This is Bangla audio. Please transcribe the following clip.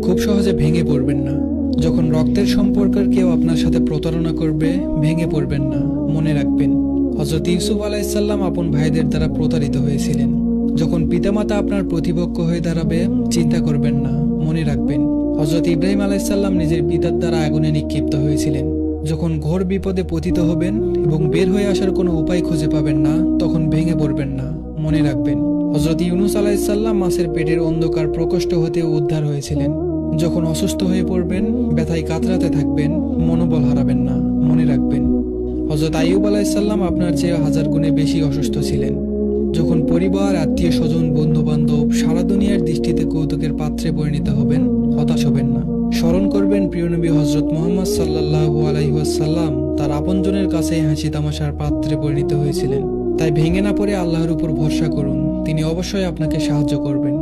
খুব সহজে ভেঙে পড়বেন না। যখন রক্তের সম্পর্কের কেউ আপনার সাথে প্রতারণা করবে, ভেঙে পড়বেন না, মনে রাখবেন হযরত ইউসুফ আলাইহিসসালাম আপন ভাইদের দ্বারা প্রতারিত হয়েছিলেন। যখন পিতামাতা আপনার প্রতিপক্ষ হয়ে দাঁড়াবে, চিন্তা করবেন না, মনে রাখবেন হযরত ইব্রাহিম আলাইহিসসালাম নিজের পিতার দ্বারা আগুনে নিক্ষিপ্ত হয়েছিলেন। যখন ঘোর বিপদে পতিত হবেন এবং বের হয়ে আসার কোনো উপায় খুঁজে পাবেন না, তখন ভেঙে পড়বেন না, মনে রাখবেন হযরত ইউনূস আলাইহিসসালাম মাছের পেটের অন্ধকার প্রকোষ্ঠ হতে উদ্ধার হয়েছিলেন। যখন অসুস্থ হয়ে পড়বেন, ব্যথায় কাতরাতে থাকবেন, মনোবল হারাবেন না, মনে রাখবেন হযরত আইয়ুব আলাইহিসসালাম আপনার চেয়ে 1000 গুণে বেশি অসুস্থ ছিলেন। যখন পরিবার, আত্মীয় স্বজন, বন্ধু বান্ধব সারা দুনিয়ার দৃষ্টিতে কৌতুকের পাত্রে পরিণত হবেন, হতাশ হবেন না। স্মরণ করবেন প্রিয় নবী হযরত মুহাম্মদ সাল্লাল্লাহু আলাইহি ওয়াসাল্লাম তার আপনজনের কাছে হাসি তামাশার পাত্রে পরিণত হয়েছিলেন। তাই ভেঙে না পড়ে আল্লাহর উপর ভরসা করুন, তিনি অবশ্যই আপনাকে সাহায্য করবেন।